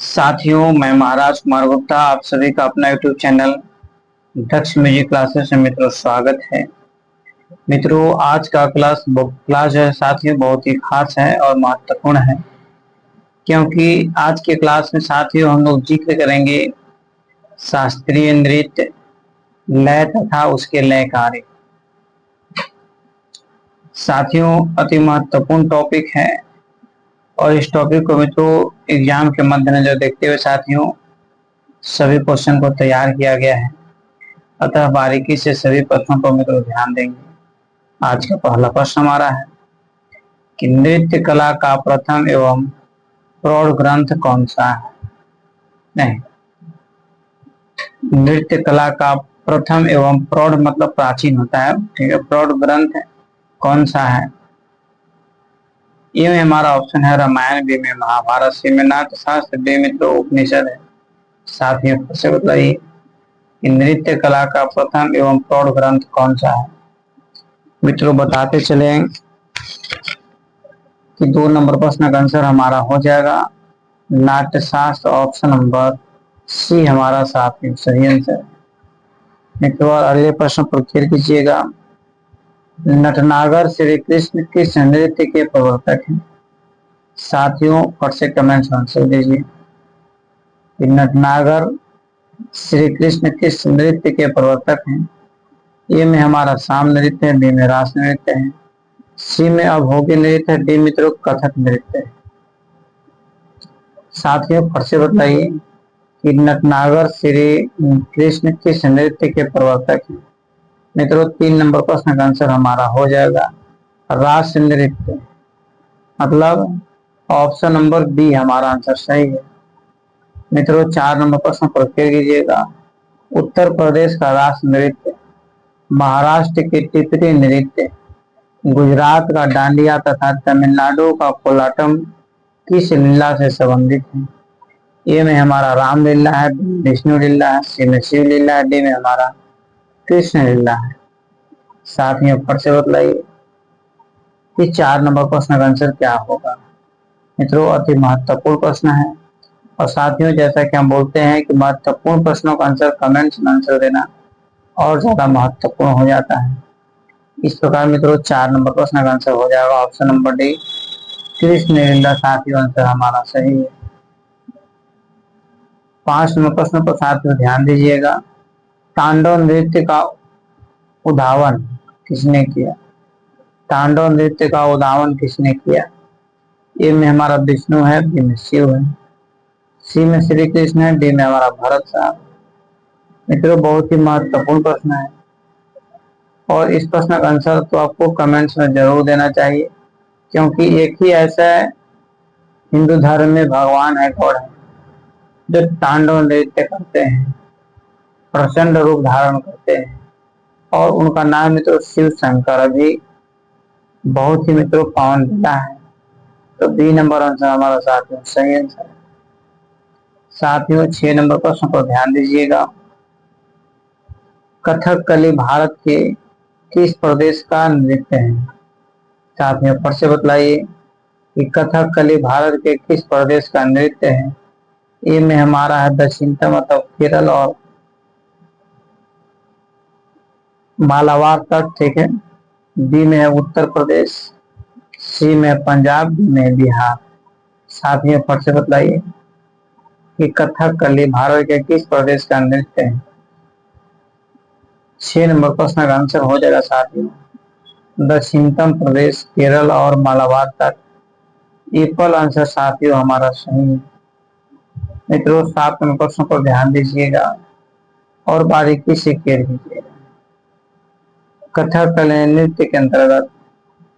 साथियों, मैं महाराज कुमार गुप्ता आप सभी का अपना यूट्यूब चैनल दक्ष म्यूजिक क्लासेस में मित्रों स्वागत है। मित्रों, आज का क्लास है साथियों बहुत ही खास है और महत्वपूर्ण है, क्योंकि आज के क्लास में साथियों हम लोग जिक्र करेंगे शास्त्रीय नृत्य, लय तथा उसके लय कार्य। साथियों, अति महत्वपूर्ण टॉपिक है और इस टॉपिक को मित्रों एग्जाम के मद्देनजर देखते हुए साथियों सभी क्वेश्चन को तैयार किया गया है, अतः बारीकी से सभी प्रश्नों पर मित्रों ध्यान देंगे। आज का पहला प्रश्न हमारा है कि नृत्य कला का प्रथम एवं प्रौढ़ ग्रंथ कौन सा है? नहीं, नृत्य कला का प्रथम एवं प्रौढ़ मतलब प्राचीन होता है, ठीक है। प्रौढ़ ग्रंथ कौन सा है? ये में हमारा ऑप्शन है रामायण, बी में महाभारत, सी में नाट्यशास्त्र, डी मित्रों उपनिषद है। साथियों से बताइए कि नृत्य कला का प्रथम एवं प्रौढ़ ग्रंथ कौन सा है? मित्रों बताते चले कि 2 नंबर प्रश्न का आंसर हमारा हो जाएगा नाट्यशास्त्र, ऑप्शन नंबर सी हमारा साथियों सही आंसर। मित्रों अगले प्रश्न पर खेल कीजिएगा। नटनागर श्री कृष्ण किस नृत्य के प्रवर्तक हैं? साथियों फट से कमेंट आंसर दीजिए कि नटनागर श्री कृष्ण किस नृत्य के प्रवर्तक हैं? ए में हमारा साम नृत्य है, बी में रास नृत्य है, सी में अभोगी नृत्य है, डी मित्रों कथक नृत्य है। साथियों फट से बताइए कि नटनागर श्री कृष्ण किस नृत्य के प्रवर्तक हैं? मित्रों 3 नंबर प्रश्न का आंसर हमारा हो जाएगा रास नृत्य, मतलब ऑप्शन नंबर बी हमारा आंसर सही है। मित्रों 4 नंबर प्रश्न पर फिर कीजिएगा। उत्तर प्रदेश का रास नृत्य, महाराष्ट्र के टिपरी नृत्य, गुजरात का डांडिया तथा तमिलनाडु का कोलाटम किस लीला से संबंधित है? ए में हमारा रामलीला है, विष्णु लीला है, सी में शिव लीला है, डी में हमारा कृष्ण लीला है। साथियों फट से बतलाइए कि 4 नंबर प्रश्न का आंसर क्या होगा? मित्रों अति महत्वपूर्ण प्रश्न है और साथियों जैसा कि हम बोलते हैं कि महत्वपूर्ण प्रश्नों का आंसर कमेंट्स में आंसर देना और ज्यादा महत्वपूर्ण हो जाता है। इस प्रकार मित्रों 4 नंबर प्रश्न का आंसर हो जाएगा ऑप्शन नंबर डी कृष्ण लीला। साथियों आंसर हमारा सही है। 5 नंबर प्रश्न पर साथियों ध्यान दीजिएगा। तांडव नृत्य का उद्भावन किसने किया? तांडव नृत्य का उद्भावन किसने किया? ए में हमारा विष्णु है, बी में शिव है, सी में श्री कृष्ण है, डी में हमारा भरत साहब। मित्रों बहुत ही महत्वपूर्ण प्रश्न है और इस प्रश्न का आंसर तो आपको कमेंट्स में जरूर देना चाहिए, क्योंकि एक ही ऐसा है हिंदू धर्म में भगवान है, गॉड है, जो तांडव नृत्य करते हैं, प्रचंड रूप धारण करते हैं और उनका नाम मित्रों शिव शंकर अभी बहुत ही मित्रों पावन लीला है। तो बी नंबर आंसर हमारा साथियों सही आंसर है। साथियों 6 नंबर प्रश्न पर ध्यान दीजिएगा। कथकली भारत के किस प्रदेश का नृत्य है? साथियों फिर से बतलाइए कि कथकली भारत के किस प्रदेश का नृत्य है? ए में हमारा है दक्षिणतम मतलब केरल और मालाबार तट, ठीक है। बी में है उत्तर प्रदेश, सी में पंजाब, डी में बिहार। साथियों फिर से बतलाइए कि कथकली भारत के किस प्रदेश का नृत्य है? 6 नंबर प्रश्न का आंसर हो जाएगा साथियों दक्षिणतम प्रदेश, केरल और मालाबार तट। एप्पल आंसर साथियों हमारा सही है। मित्रों 7 नंबर प्रश्न पर ध्यान दीजिएगा और बारीकी से केयर कीजिएगा। कथकली नृत्य के अंतर्गत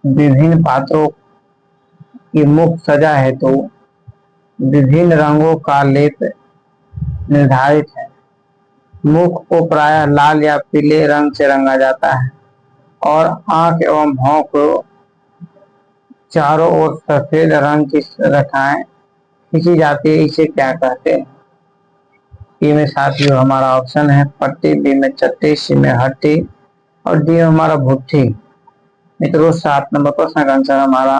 विभिन्न पात्रों की मुख सजा हेतु विभिन्न रंगों का लेप निर्धारित है। मुख को प्रायः लाल या पीले रंग से रंगा जाता है और आंख एवं भौं को चारों ओर सफेद रंग की रेखाएं खींची जाती है। इसे क्या कहते हैं? ए में साथियों हमारा ऑप्शन है पट्टी, बी में चट्टी, सी में हट्टी और डी में हमारा भुट्टी। मित्रों 7 नंबर प्रश्न का आंसर हमारा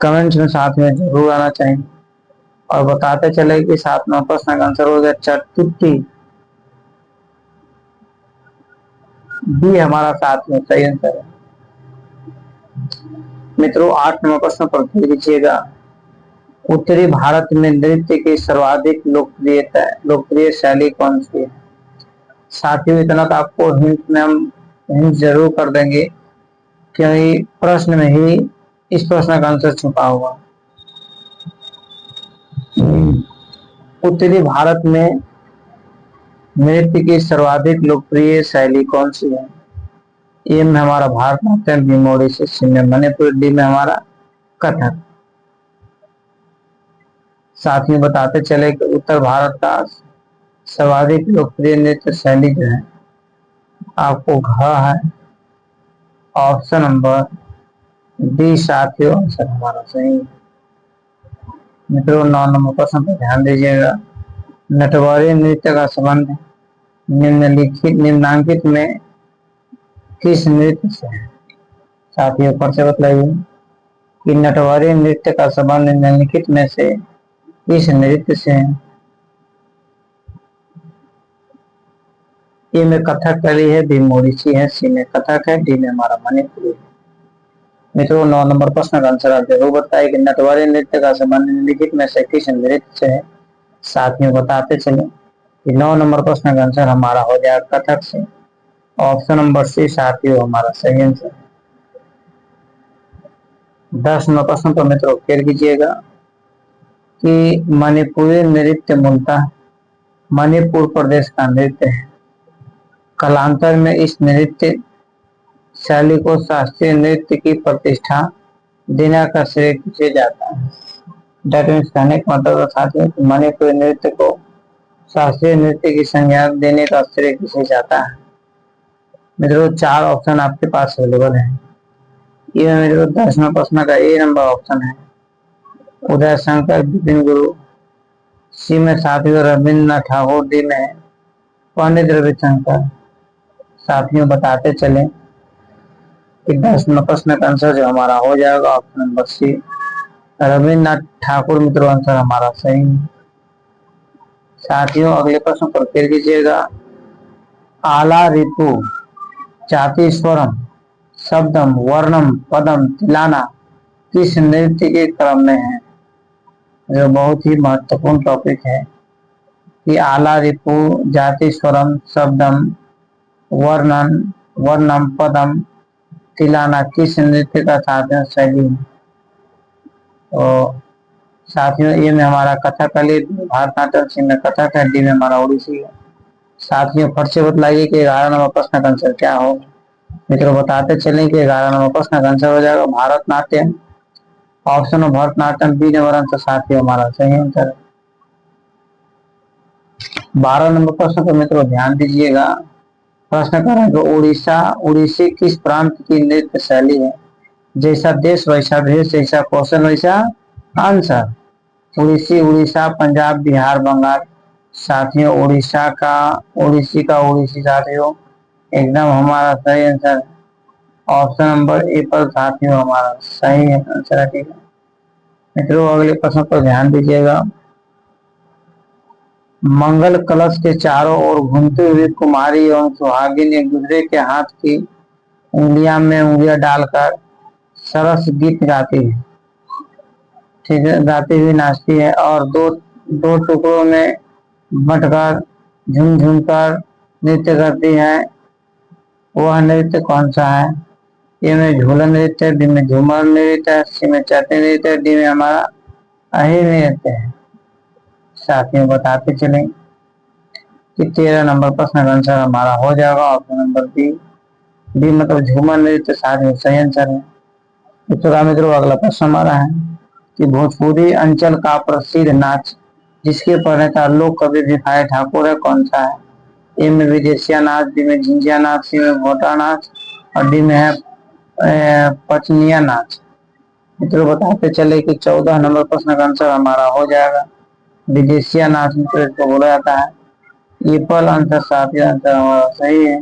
कमेंट्स में साथ में जरूर आना चाहिए और बताते चले कि 7वां प्रश्न का आंसर हो गया चतुर्थी। बी हमारा 7 में सही आंसर है। मित्रों 8 नंबर प्रश्न पर ध्यान दीजिएगा। उत्तरी भारत में नृत्य की सर्वाधिक लोकप्रिय शैली कौन सी है? साथियों इतना तो आपको हिंट में हम हिंट जरूर कर देंगे, क्योंकि प्रश्न में ही इस प्रश्न का आंसर छुपा हुआ। उत्तरी भारत में नृत्य की सर्वाधिक लोकप्रिय शैली कौन सी है? ए में हमारा भारतनाट्यम, बी में ओडिसी, सी में मणिपुर, डी में हमारा कथक। साथ में बताते चले कि उत्तर भारत का सर्वाधिक लोकप्रिय नृत्य शैली जो है आपको घ है। ऑप्शन नंबर डी साथियों आंसर हमारा सही। मित्रों 9 नंबर प्रश्न पर ध्यान दीजिएगा। नटवारी नृत्य का संबंध निम्नांकित में किस नृत्य से है? साथियों पर से बतलाइए कि नटवारी नृत्य का संबंध निम्नलिखित में से किस नृत्य से है? ए में कथकली है, बी में ओडिसी है, सी में कथक है, डी में हमारा मणिपुरी है। मित्रों 9 नंबर प्रश्न का आंसर आप जरूर बताए कि नटवारी नृत्य का संबंध निम्नलिखित में से किस नृत्य से है? साथ में बताते चले कि 9 नंबर प्रश्न का आंसर हमारा हो जाएगा कथक से। ऑप्शन नंबर सी साथियों हमारा सही आंसर है। 10 नंबर प्रश्न पर मित्रों फिर कीजिएगा कि मणिपुरी नृत्य मूलतः मणिपुर प्रदेश का नृत्य है। कालांतर में इस नृत्य शैली को शास्त्रीय नृत्य की प्रतिष्ठा देने का श्रेय किसे जाता है? डेट मीन्स कहने का मतलब साथियों कि मणिपुरी नृत्य को शास्त्रीय नृत्य की संज्ञा देने का श्रेय किसे जाता है? मित्रों 4 ऑप्शन आपके पास अवेलेबल है। ये मित्रों 10 नंबर प्रश्न का ए नंबर ऑप्शन है उदय शंकर विपिन गुरु, सी में साथियों रविन्द्रनाथ ठाकुर, डी में पंडित रविशंकर। साथियों बताते चले कि 10 नंबर प्रश्न का आंसर जो हमारा हो जाएगा option number C Rabindranath Thakur. मित्रों आंसर हमारा सही है। साथियों अगले प्रश्न पर फिर कीजिएगा। आला रिपु जाति स्वरम शब्दम वर्णम पदम तिलाना किस नृत्य के क्रम में है? जो बहुत ही महत्वपूर्ण टॉपिक है कि आला रिपु जाति स्वरम शब्दम वर्णम पदम तिलाना किस नृत्य का साधन शैली है? तो साथियों ये में हमारा कथकली, भारतनाट्यम, सी में कथक है, डी में हमारा ओडिसी है। साथियों फट से बतलाइए कि 11 नंबर प्रश्न का आंसर क्या हो। मित्रों बताते चलें कि 11 नंबर प्रश्न का आंसर हो जाएगा Bharatanatyam. Option Bharatanatyam B number answer साथियों हमारा सही आंसर है। 12 नंबर प्रश्न पर मित्रों ध्यान दीजिएगा। प्रश्न करें तो उड़ीसी किस प्रांत की नृत्य शैली है? जैसा देश वैसा भेष, जैसा क्वेश्चन वैसा आंसर। उड़ीसी उड़ीसा पंजाब बिहार बंगाल। साथियों ओडिसी साथियों एकदम हमारा सही आंसर है। ऑप्शन नंबर ए पर साथियों हमारा सही आंसर है। ठीक है मित्रों अगले प्रश्न पर ध्यान दीजिएगा। मंगल कलश के चारों ओर घूमते हुए कुमारी एवं सुहागिन एक दूसरे के हाथ की उंगलियां में उंगलियां डालकर सरस गीत गाती है। ठीक है गाती हुई नाचती है और दो दो टुकड़ों में बंटकर झूम कर नृत्य करती है। वह नृत्य कौन सा है? ए में झूलन नृत्य, बी में झूमर नृत्य, सी में चैती नृत्य, डी में हमारा अहि नृत्य है। साथियों बताते चले कि 13 नंबर प्रश्न का आंसर हमारा हो जाएगा ऑप्शन नंबर बी मतलब झूमर नृत्य साथियों सही आंसर है। तो मित्रों अगला प्रश्न हमारा है कि भोजपुरी अंचल का प्रसिद्ध नाच जिसके प्रणेता लोक कवि भिखारी ठाकुर है कौन सा है? ए में विदेशिया नाच, बी में झिंझिया नाच, सी में भोटा नाच और डी में है पचनिया नाच। मित्रों बताते चले कि 14 नंबर प्रश्न का आंसर हमारा हो जाएगा विदेशिया नाच मित्रों इसको बोला जाता है। ये पल आंसर साथियों आंसर हमारा सही है।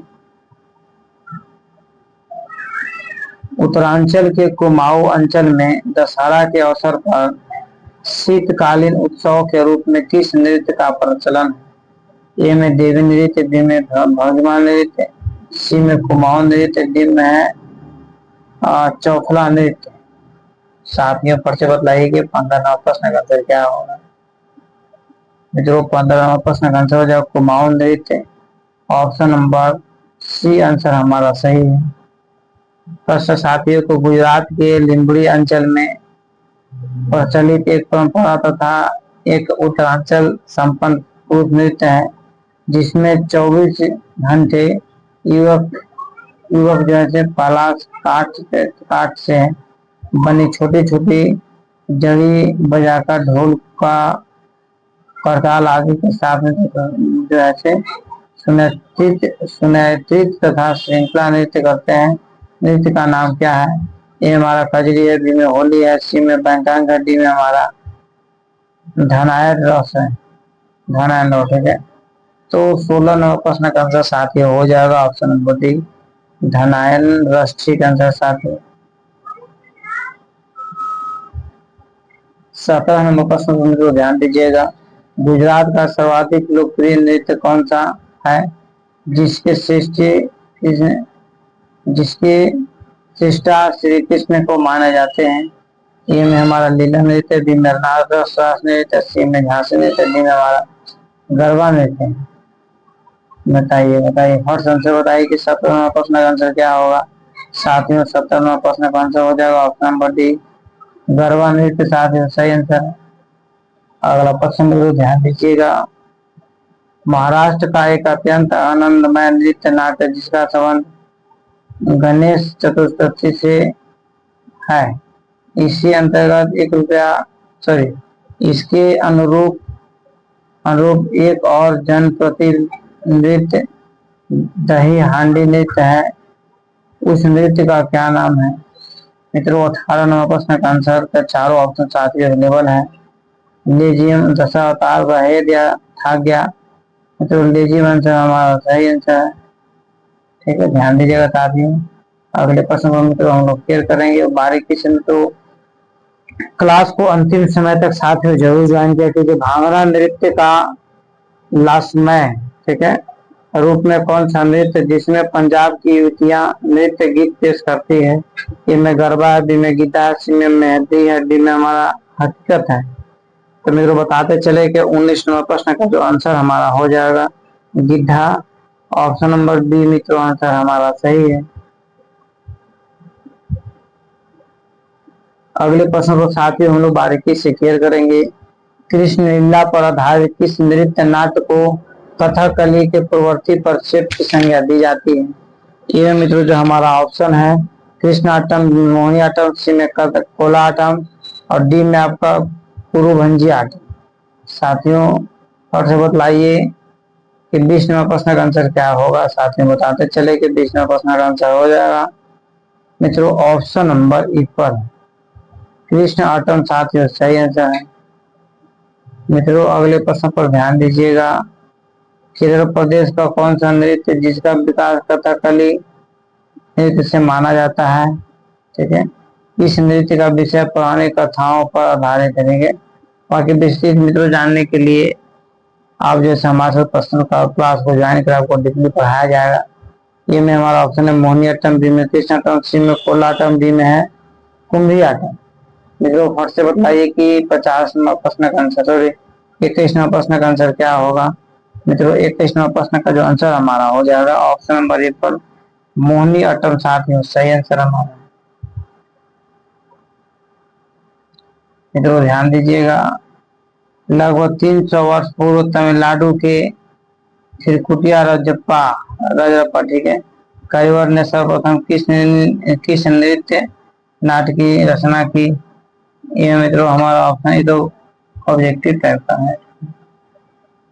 उत्तरांचल के कुमाऊं अंचल में दशहरा के अवसर पर शीतकालीन उत्सव के रूप में किस नृत्य का प्रचलन है? ए में देवी नृत्य, बी में भगवान नृत्य, सी में कुमाऊं नृत्य, डी में है चौखला नृत्य। साथियों पर्चे बतलाइए कि 15वां प्रश्न का आंसर क्या होगा। मित्रों 15वां प्रश्न का आंसर हो जाएगा कुमाऊं नृत्य। ऑप्शन नंबर सी आंसर हमारा सही है। प्रश्न साथियों को गुजरात के लिम्बड़ी अंचल में प्रचलित एक परंपरा तथा एक उत्तरांचल संपन्न पुरुष नृत्य है, जिसमें 24 घंटे युवक युवक जैसे पलाश काट से बनी छोटी छोटी जड़ी बजाकर ढोल का करताल आदि के साथ में जो ऐसे सुनिश्चित तथा श्रृंखला नृत्य करते हैं। नृत्य का नाम क्या है? ए हमारा कजरी है, बी में होली है, सी में बैंकांग है, डी में हमारा धनायन रस है, धनायन रस। ठीक है, तो 16 नंबर प्रश्न का आंसर साथी हो जाएगा ऑप्शन नंबर डी, धनायन रस ठीक आंसर साथी। 17 नंबर प्रश्न को ध्यान दीजिएगा। गुजरात का सर्वाधिक लोकप्रिय नृत्य कौन सा है, जिसके सृष्टा श्री कृष्ण को माने जाते हैं? ए में हमारा लीला नृत्य, बी में नारदास नृत्य, सी में झांसी नृत्य, डी में हमारा गरबा नृत्य। बताइए फर्स्ट आंसर बताइए कि 17वां प्रश्न का आंसर क्या होगा। साथियों 17वां प्रश्न का आंसर हो जाएगा ऑप्शन नंबर डी, गरबा नृत्य साथियों सही आंसर है। अगला प्रश्न को ध्यान दीजिएगा। महाराष्ट्र का एक अत्यंत आनंदमय नृत्य नाट्य जिसका संबंध गणेश चतुर्थी से है, इसी अंतर्गत इसके अनुरूप एक और जनप्रति नृत्य दही हांडी नृत्य है, उस नृत्य का क्या नाम है? मित्रों 18 नंबर प्रश्न का आंसर का चारों ऑप्शन साथ अवेलेबल है। लेजियम, दशावतार, वहेद या थाग्या। मित्रों लेजियम आंसर हमारा सही आंसर है। ठीक है, ध्यान दीजिएगा साथियों। अगले प्रश्न को मित्रों हम लोग क्लियर करेंगे बारीकी से। तो क्लास को अंतिम समय तक साथियों जरूर ज्वाइन किया, क्योंकि भांगड़ा नृत्य का लास्टमय ठीक है रूप में कौन सा नृत्य जिसमें पंजाब की युवतियां नृत्य गीत पेश करती है? ए में गरबा है, बी में गीता है, सी में मेहंदी है, डी में हमारा हकीकत है। तो मेरे को बताते चले कि 19 नंबर प्रश्न का जो आंसर हमारा हो जाएगा गिद्धा। ऑप्शन नंबर बी मित्रों आंसर हमारा सही है। अगले प्रश्न को साथियों हम लोग बारीकी से क्लियर करेंगे। कृष्ण लीला पर आधारित किस नृत्य नाट्य को कथकली के प्रवृत्ति प्रक्षेप की संज्ञा दी जाती है? ये मित्रों जो हमारा ऑप्शन है कृष्णाटम, मोहिनीअट्टम, सी में कोलाटम और डी में आपका पुरुभंजी आटम। साथियों और से बतलाइए कि 20 नंबर प्रश्न का आंसर क्या होगा। साथियों बताते चले कि 20 नंबर प्रश्न का आंसर हो जाएगा मित्रों ऑप्शन नंबर ई पर कृष्ण आटम साथियों सही आंसर है। मित्रों अगले प्रश्न पर ध्यान दीजिएगा। केरल प्रदेश का कौन सा नृत्य जिसका विकास कथकली नृत्य से माना जाता है? ठीक है, इस नृत्य का विषय पौराणिक कथाओं पर आधारित है। बाकी विस्तृत मित्रों जानने के लिए आप जैसे हमारे प्रश्न का क्लास को ज्वाइन कर आपको डिटेल पढ़ाया जाएगा। ये में हमारा ऑप्शन है मोहिनीअट्टम, बी में कृष्णाटम, सी में कोलाटम, डी में है कुम्भियाटम। मित्रों फट से बताइए कि 50 नंबर प्रश्न का आंसर सॉरी 21 नंबर प्रश्न का आंसर क्या होगा। मित्रों 21 नंबर प्रश्न का जो आंसर हमारा हो जाएगा ऑप्शन नंबर ए पर मोहिनीअट्टम साथियों सही आंसर हमारा। मित्रों ध्यान दीजिएगा। लगभग 300 वर्ष पूर्व तमिलनाडु के थिरुकुटिया रजरप्पा ठीक है कविवर ने सर्वप्रथम किस नृत्य नाट्य की रचना की? ये मित्रों हमारा ऑप्शन तो ऑब्जेक्टिव टाइप का है।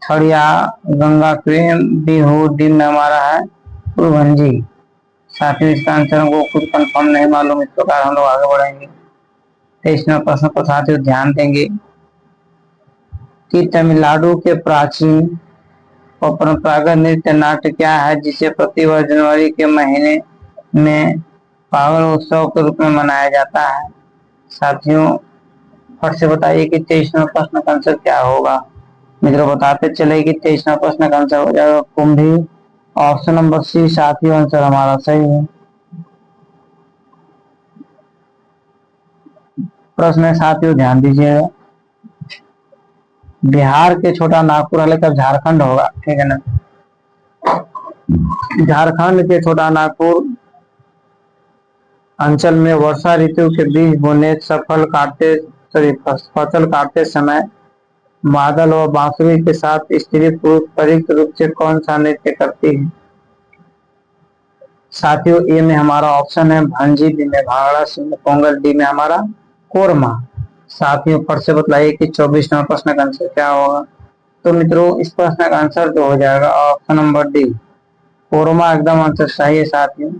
थड़िया, गंगा प्रेम, बिहू, डी में हमारा है पुरभंजी। साथियों इसका आंसर हमको खुद कंफर्म नहीं मालूम, इस प्रकार हम लोग आगे बढ़ेंगे। 23 नंबर प्रश्न को साथियों ध्यान देंगे कि तमिलनाडु के प्राचीन और परंपरागत नृत्य नाट्य क्या है जिसे प्रतिवर्ष जनवरी के महीने में पावन उत्सव के रूप में मनाया जाता है? साथियों फट से बताइए कि 23 नंबर प्रश्न का आंसर क्या होगा। मित्रों बताते चले कि 23 नंबर प्रश्न का आंसर हो जाएगा कुंभी। ऑप्शन नंबर सी साथियों आंसर हमारा सही है। प्रश्न है साथियों ध्यान दीजिएगा, बिहार के छोटा नागपुर वाले कब झारखंड होगा, ठीक है ना। झारखंड के छोटा नागपुर अंचल में वर्षा ऋतु के बीज बोने फसल काटते समय मादल और बांसुरी के साथ स्त्री पुरुष परिक्त रूप से कौन सा नृत्य करती है। साथियों ए में हमारा ऑप्शन है भांजी, बी में भांगड़ा, सी में पोंगल, डी में हमारा कोरमा। साथियों फट से बताइए कि 24 नंबर प्रश्न का आंसर क्या होगा। तो मित्रों इस प्रश्न का आंसर जो हो जाएगा ऑप्शन नंबर डी कोरमा एकदम आंसर सही है साथियों।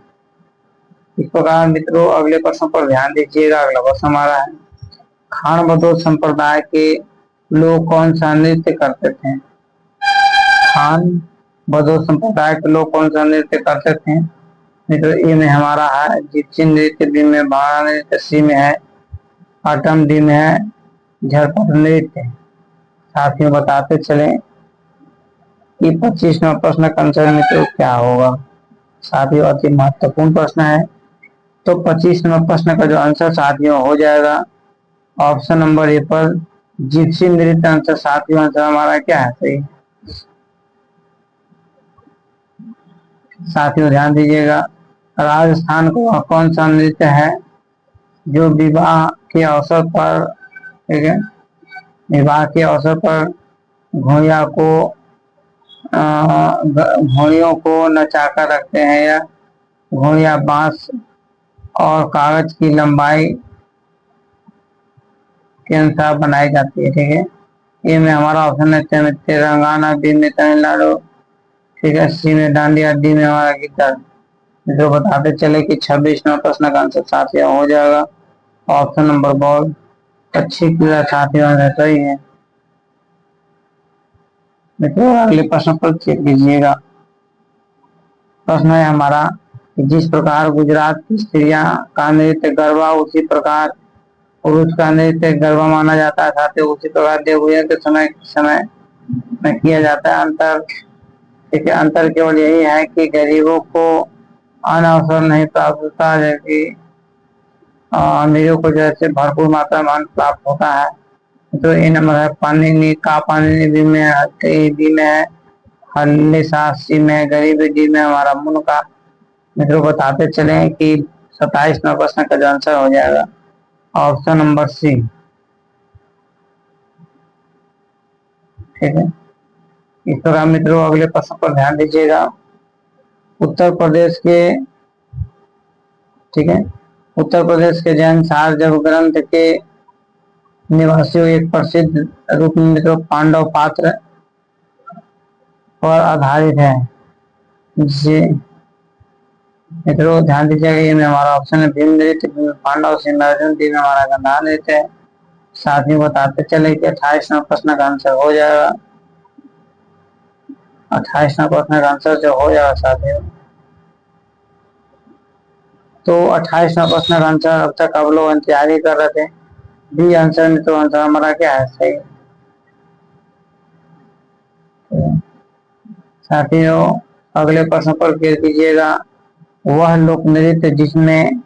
इस प्रकार मित्रों अगले प्रश्न पर ध्यान दीजिएगा। अगला प्रश्न हमारा है खान बदोच संप्रदाय के लोग कौन सा नृत्य करते थे। खान बदोच संप्रदाय के लोग कौन सा नृत्य करते थे। मित्रों ए में हमारा है जिप्सी नृत्य, बी में भांगड़ा नृत्य, सी में है आटम, डी में है झरपट नृत्य। साथियों बताते चले कि 25 नंबर प्रश्न का आंसर मित्रों क्या होगा। साथियों अति महत्वपूर्ण प्रश्न है। तो 25 नंबर प्रश्न का जो आंसर साथियों हो जाएगा ऑप्शन नंबर ए पर जिप्सी नृत्य आंसर। साथियों आंसर हमारा क्या है सही। साथियों ध्यान दीजिएगा राजस्थान का कौन सा नृत्य है जो विवाह के अवसर पर, ठीक है, विवाह के अवसर पर घोड़िया को घोड़ियों को नचाकर रखते हैं या घोड़िया बांस और कागज की लंबाई के अनुसार बनाई जाती है, ठीक है। ए में हमारा ऑप्शन है तेलंगाना, बी में तमिलनाडु, ठीक है, सी में डांडिया, डी में हमारा गिटार। जो बताते चले कि 26 नंबर प्रश्न का आंसर साथियों हो जाएगा ऑप्शन नंबर बहुत अच्छी क्रिया साथियों सही है। मित्रों अगले प्रश्न पर चेक कीजिएगा। प्रश्न है हमारा जिस प्रकार गुजरात की स्त्रियां का नृत्य गरबा उसी प्रकार पुरुष का नृत्य गरबा माना जाता है। साथ ही उसी प्रकार देवपूजन के समय में किया जाता है। अंतर, ठीक है, अंतर केवल यही है कि गरीबों को अन्न अवसर नहीं प्राप्त होता जबकि अमीरों को जैसे भरपूर मात्रा में अन्न प्राप्त होता है। तो ये नंबर है पानी का पानी भी में है हल्ले सासी में गरीबी, डी में हमारा मुन का। मित्रों बताते चले कि 27 नंबर प्रश्न का जो आंसर हो जाएगा ऑप्शन नंबर सी, ठीक है। इस तरह मित्रों अगले प्रश्न पर ध्यान दीजिएगा। उत्तर प्रदेश के, ठीक है, उत्तर प्रदेश के जैन सारजब ग्रंथ के निवासियों एक प्रसिद्ध रूप मित्रों पांडव पात्र पर आधारित है। जी मित्रों ध्यान दीजिएगा ये में हमारा ऑप्शन है भीम नृत्य, पांडव, सी में अर्जुन, डी में हमारा गंधार नृत्य है। साथ ही बताते चले कि 28 नंबर प्रश्न का आंसर हो जाएगा 28 नंबर प्रश्न का आंसर जो हो जाएगा साथियों। तो 28 नंबर प्रश्न का आंसर अब तक आप लोग तैयारी कर रहे थे बी आंसर में, तो आंसर हमारा क्या है सही। साथियों अगले प्रश्न पर क्लिक कीजिएगा। वह लोक नृत्य जिसमें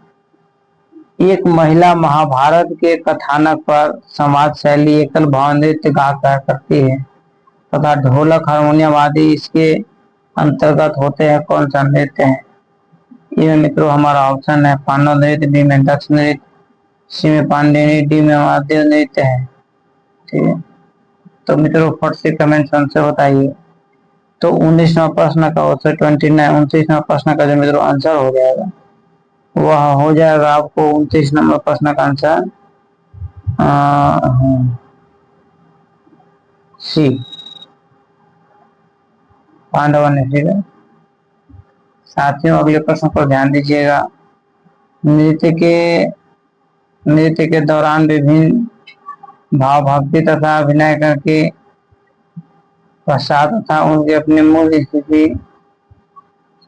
एक महिला महाभारत के कथानक पर समाज शैली एकल भाव नृत्य गाकर करती है तथा ढोलक हारमोनियम आदि इसके अंतर्गत होते हैं, कौन सा नृत्य है। ये मित्रों हमारा ऑप्शन है पांडव नृत्य, बी में दक्ष नृत्य, सी में पांडेय, डी में महादेव नृत्य है, ठीक है। तो मित्रों फट से कमेंट आंसर बताइए। तो 19वां प्रश्न का उत्तर 29 प्रश्न का जो मित्रों आंसर हो जाएगा वह हो जाएगा आपको 29 नंबर प्रश्न का आंसर सी पांडव ने, ठीक है। साथियों अगले प्रश्न पर ध्यान दीजिएगा। नृत्य के दौरान विभिन्न भाव भक्ति तथा अभिनय करके पश्चात तथा उनके अपने मूल स्थिति,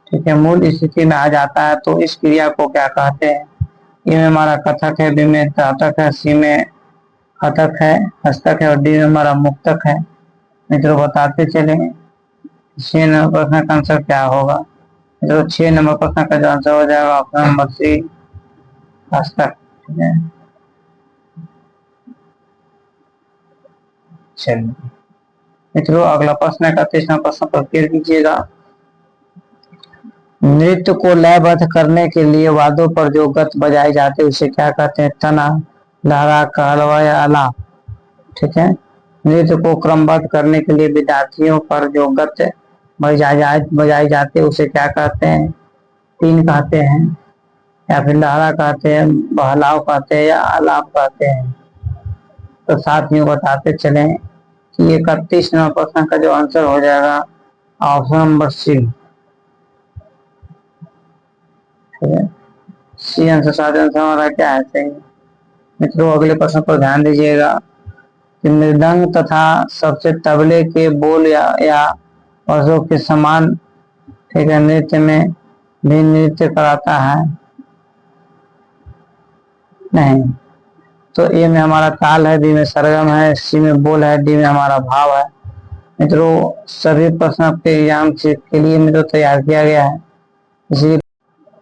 ठीक है, मूल स्थिति में आ जाता है तो इस क्रिया को क्या कहते हैं। ये में हमारा कथक है, बी में नाटक है, सी में हतक है, हस्तक है और डी में हमारा मुक्तक है। मित्रों बताते चले 6 नंबर प्रश्न का आंसर क्या होगा। मित्रों 6 नंबर प्रश्न का जो आंसर हो जाएगा ऑप्शन नंबर सी, हस्तक। ठीक है, चलिए मित्रों अगला प्रश्न है 31वां प्रश्न पर क्लियर कीजिएगा। नृत्य को लयबद्ध करने के लिए वाद्यों पर जो गत बजाई जाती है उसे क्या कहते हैं। तना, लहरा, कहलवा या आलाप। ठीक है, नृत्य को क्रमबद्ध करने के लिए विद्यार्थियों पर जो गत बजाई जाती है उसे क्या कहते हैं। तीन कहते हैं या फिर लहरा कहते हैं, बहलाव कहते हैं या आलाप कहते हैं। तो साथियों बताते चले कि 31वां प्रश्न का जो आंसर हो जाएगा option number C. C answer साथ आंसर हमारा क्या है, सही। मित्रों अगले प्रश्न पर ध्यान दीजिएगा कि मृदंग तथा सबसे तबले के बोल या वर्षों के समान, ठीक है, नृत्य में भी नृत्य कराता है नहीं। तो ए में हमारा ताल है, बी में सरगम है, सी में बोल है, डी में हमारा भाव है। मित्रों सभी प्रश्न आपके एग्जाम के लिए मित्रों तैयार किया गया है, इसी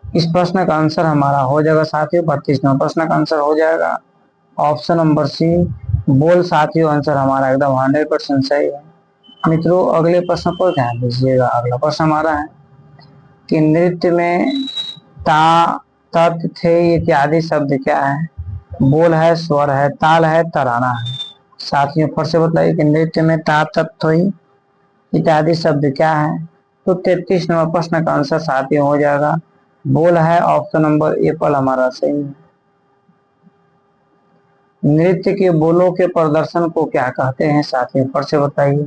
इस प्रश्न का आंसर हमारा हो जाएगा साथियों 32वां प्रश्न का आंसर हो जाएगा ऑप्शन नंबर सी, बोल। साथियों आंसर हमारा एकदम 100% सही है। मित्रों अगले प्रश्न पर ध्यान दीजिएगा। अगला प्रश्न हमारा है कि नृत्य में ता, तत्, थे इत्यादि शब्द क्या है। बोल है, स्वर है, ताल है, तराना है। साथियों फिर से बताइए कि नृत्य में ता, तत्, थे इत्यादि शब्द क्या है। तो 33वां प्रश्न का आंसर साथियों हो जाएगा बोल है, ऑप्शन नंबर ए पर हमारा सही है। नृत्य के बोलों के प्रदर्शन को क्या कहते हैं साथियों फिर से बताइए।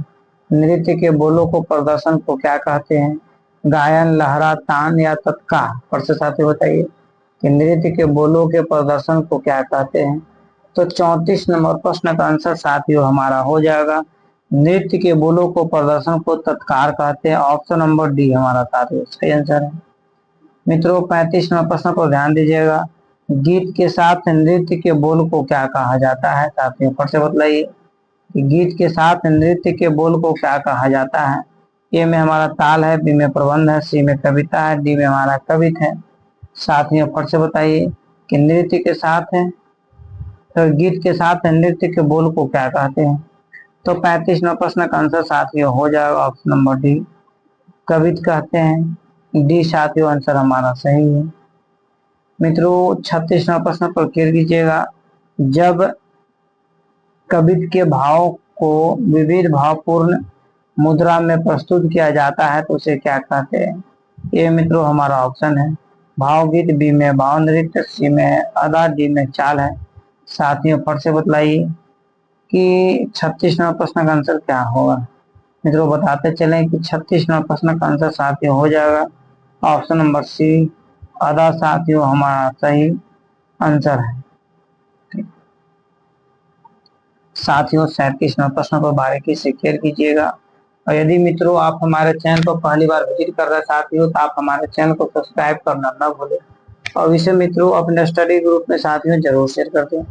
नृत्य के बोलों को प्रदर्शन को क्या कहते हैं। गायन, लहरा, तान या तत्कार। फिर से साथियों बताइए कि नृत्य के बोलों के प्रदर्शन को क्या कहते हैं। तो 34 नंबर प्रश्न का आंसर साथियों हमारा हो जाएगा नृत्य के बोलों को प्रदर्शन को तत्कार कहते हैं। ऑप्शन नंबर डी हमारा साथियों सही आंसर है। मित्रों 35वां प्रश्न को ध्यान दीजिएगा। गीत के साथ नृत्य के बोल को क्या कहा जाता है साथियों फिर से बतलाइए कि गीत के साथ नृत्य के बोल को क्या कहा जाता है। ए में हमारा ताल है, बी में प्रबंध है, सी में कविता है, डी में हमारा कवित है। साथियों फिर से बताइए कि नृत्य के साथ है तो गीत के साथ नृत्य के बोल को क्या कहते हैं। तो 35वां प्रश्न का आंसर साथियों हो जाएगा ऑप्शन नंबर डी, कवित कहते हैं। डी साथियों आंसर हमारा सही है। मित्रों 36वां प्रश्न पर क्लियर कीजिएगा। जब कवित के भाव को विविध भावपूर्ण मुद्रा में प्रस्तुत किया जाता है तो उसे क्या कहते हैं। ये मित्रों हमारा ऑप्शन है भावगीत, बी में भाव नृत्य, सी में अदा, डी में चाल है। साथियों फिर से बतलाइए कि 36वां प्रश्न का आंसर क्या होगा। मित्रों बताते चलें कि 36वां प्रश्न का आंसर साथियों हो जाएगा ऑप्शन नंबर सी, अदा। साथियों हमारा सही आंसर है। साथियों 37वां प्रश्न को बारीकी से क्लियर कीजिएगा। और यदि मित्रों आप हमारे चैनल को पहली बार विजिट कर रहे साथियों तो आप हमारे चैनल को सब्सक्राइब करना न भूलें और इसे मित्रों अपने स्टडी ग्रुप में साथियों जरूर शेयर कर दें।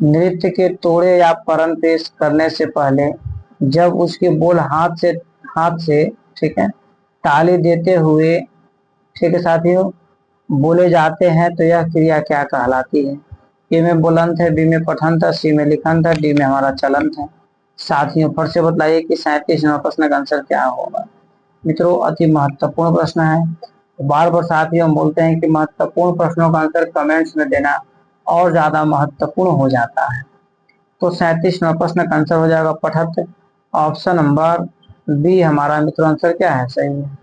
नृत्य के तोड़े या परन पेश करने से पहले जब उसके बोल हाथ से ठीक है ताली देते हुए, ठीक है साथियों, बोले जाते हैं तो यह क्रिया क्या कहलाती है। ए में बुलंद है, बी में पठन था, सी में लिखन था, डी में हमारा चलन था। साथियों फिर से बताइए कि 37वां प्रश्न का आंसर क्या होगा। मित्रों अति महत्वपूर्ण प्रश्न है, बार बार साथियों हम बोलते हैं कि महत्वपूर्ण प्रश्नों का आंसर कमेंट्स में देना और ज्यादा महत्वपूर्ण हो जाता है। तो 37वां प्रश्न का आंसर हो जाएगा पठत, ऑप्शन नंबर बी हमारा मित्रों आंसर क्या है, सही है।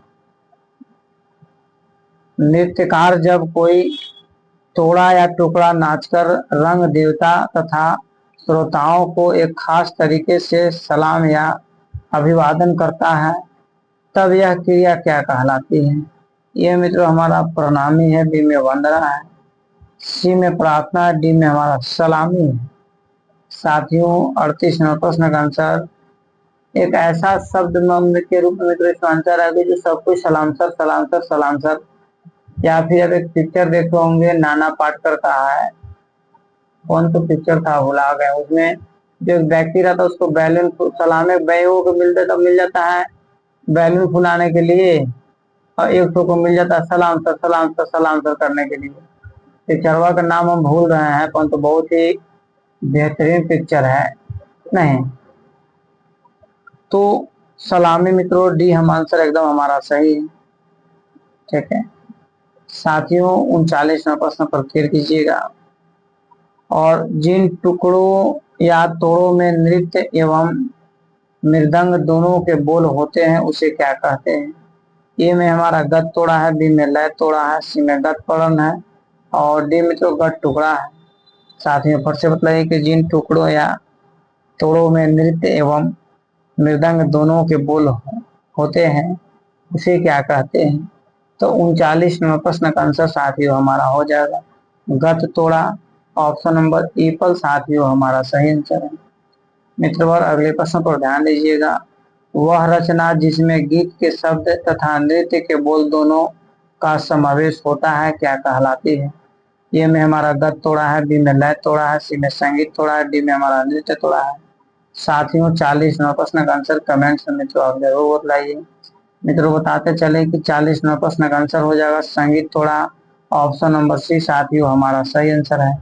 नृत्यकार जब कोई तोड़ा या टुकड़ा नाचकर रंग देवता तथा श्रोताओं को एक खास तरीके से सलाम या अभिवादन करता है तब यह क्रिया क्या कहलाती है। यह मित्रों हमारा प्रणामी है, बी में वंदना है, सी में प्रार्थना है, डी में हमारा सलामी है। साथियों 38वां प्रश्न का आंसर एक ऐसा शब्द के रूप में मित्रों इसका आंसर है जो सब कुछ सलाम सर सलाम सर सलाम सर। या फिर अब एक पिक्चर देखे होंगे नाना पाटेकर का है, कौन तो पिक्चर था भुला गए, उसमें जो एक व्यक्ति रहता है उसको बैलून सलामी बेयों को मिलता तब मिल जाता है बैलून फुलाने के लिए, और एक को मिल जाता है सलाम सर सलाम सर सलाम सर करने के लिए। पिक्चरवा का नाम हम भूल रहे हैं परंतु बहुत ही बेहतरीन पिक्चर है नहीं। तो सलामी मित्रों डी हम आंसर एकदम हमारा सही है। ठीक है साथियों 39वां प्रश्न पर फिर कीजिएगा। और जिन टुकड़ों या तोड़ों में नृत्य एवं मृदंग दोनों के बोल होते हैं उसे क्या कहते हैं। ए में हमारा गत तोड़ा है, बी में लय तोड़ा है, सी में गत पड़न है और डी में तो गत टुकड़ा है। साथियों फिर से बताइए कि जिन टुकड़ों या तोड़ों में नृत्य एवं मृदंग दोनों के बोल होते हैं उसे क्या कहते हैं। तो 39वें प्रश्न का आंसर साथियों हमारा हो जाएगा गत तोड़ा, ऑप्शन नंबर ई पर साथियों हमारा सही आंसर है। मित्रवर अगले प्रश्न पर ध्यान दीजिएगा। वह रचना जिसमें गीत के शब्द तथा नृत्य के बोल दोनों का समावेश होता है क्या कहलाती है। ये में हमारा गत तोड़ा है, बी में लय तोड़ा है, सी में संगीत तोड़ा है, डी में हमारा नृत्य तोड़ा है। साथियों 40वां प्रश्न का आंसर कमेंट्स में मित्रों आप जरूर बताइए। मित्रों बताते चले कि 40वां प्रश्न का आंसर हो जाएगा संगीत तोड़ा, ऑप्शन नंबर सी साथियों हमारा सही आंसर है।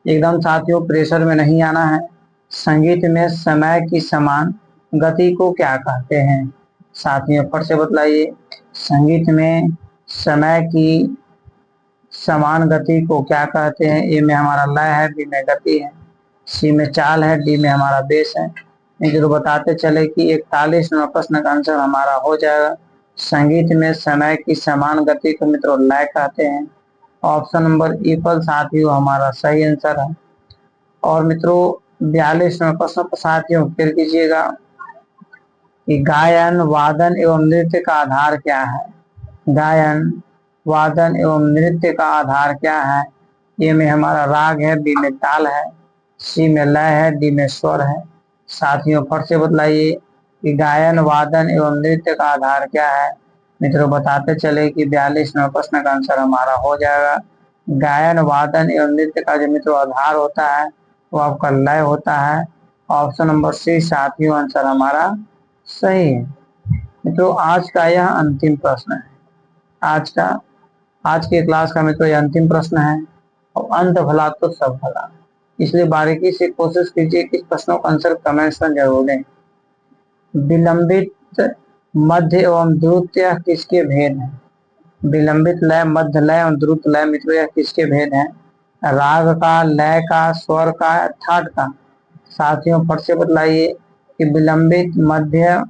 एकदम साथियों प्रेशर में नहीं आना है। संगीत में समय की समान गति को क्या कहते हैं। साथियों फिर से बतलाइए संगीत में समय की समान गति को क्या कहते हैं। ए में हमारा लय है, बी में गति है, सी में चाल है, डी में हमारा बेस है। जो बताते चले कि 41वां प्रश्न का आंसर हमारा हो जाएगा संगीत में समय की समान गति को मित्रों लय कहते हैं, ऑप्शन नंबर ई पर साथियों हमारा सही आंसर है। और मित्रों 42वां प्रश्न पर साथियों फिर कीजिएगा कि गायन वादन एवं नृत्य का आधार क्या है। गायन वादन एवं नृत्य का आधार क्या है। ए में हमारा राग है, बी में ताल है, सी में लय है, डी में स्वर है। साथियों फिर से बतलाइए कि गायन वादन एवं नृत्य का आधार क्या है। मित्रों बताते चले कि 42वां प्रश्न का आंसर हमारा हो जाएगा गायन वादन एवं नृत्य का जो मित्रों आधार होता है वो आपका लय होता है, ऑप्शन नंबर सी साथियों आंसर हमारा सही है। मित्रों आज का यह अंतिम प्रश्न है। आज के क्लास का मित्रों यह अंतिम प्रश्न है और अंत भला तो सब भला, इसलिए बारीकी से कोशिश कीजिए कि प्रश्नों का आंसर कमेंट्स में जरूर दें। विलंबित मध्य एवं द्रुत यह किसके भेद हैं। विलंबित लय, मध्य लय और द्रुत लय मित्रों यह किसके भेद हैं। राग का, लय का, स्वर का, ठाट का। साथियों फिर से बतलाइए कि विलंबित, मध्य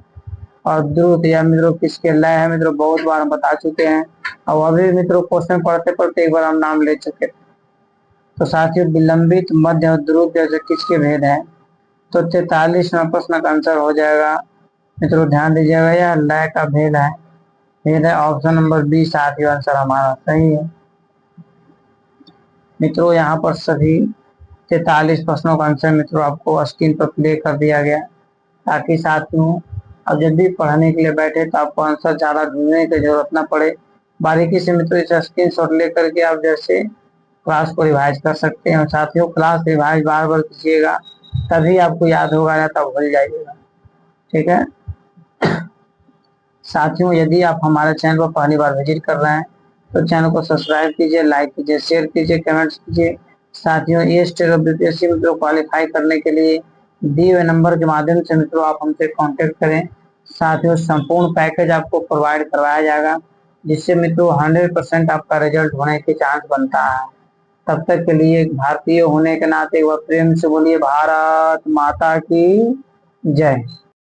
और द्रुत यह मित्रों किसके लय है। मित्रों बहुत बार हम बता चुके हैं और अभी मित्रों क्वेश्चन पढ़ते पढ़ते एक बार हम नाम ले चुके। तो साथियों विलंबित, मध्य और द्रुत जैसे किसके भेद है। तो 43वां प्रश्न का आंसर हो जाएगा मित्रों ध्यान दीजिएगा यह लय का भेद है। भेद है ऑप्शन नंबर बी साथियों आंसर हमारा सही है। मित्रों यहाँ पर सभी 43 प्रश्नों का आंसर मित्रों आपको स्क्रीन पर प्ले कर दिया गया ताकि साथियों अब जब भी पढ़ने के लिए बैठे तो आपको आंसर ज्यादा ढूंढने की जरूरत न पड़े। बारीकी से मित्रों इसे स्क्रीन शॉट लेकर के आप जैसे क्लास को रिवाइज कर सकते हैं। साथियों क्लास रिवाइज बार बार कीजिएगा तभी आपको याद होगा या तब भूल जाइएगा। ठीक है साथियों यदि आप हमारे चैनल पर पहली बार विजिट कर रहे हैं तो चैनल को सब्सक्राइब कीजिए, लाइक कीजिए, शेयर कीजिए, कमेंट्स कीजिए। साथियों ये स्टेट ऑफ बीपीएससी मित्रों क्वालिफाई करने के लिए दिए हुए नंबर के माध्यम से मित्रों आप हमसे कांटेक्ट करें। साथियों संपूर्ण पैकेज आपको प्रोवाइड करवाया जाएगा जिससे मित्रों 100% आपका रिजल्ट होने के चांस बनता है। तब तक के लिए भारतीय होने के नाते एक बार प्रेम से बोलिए भारत माता की जय।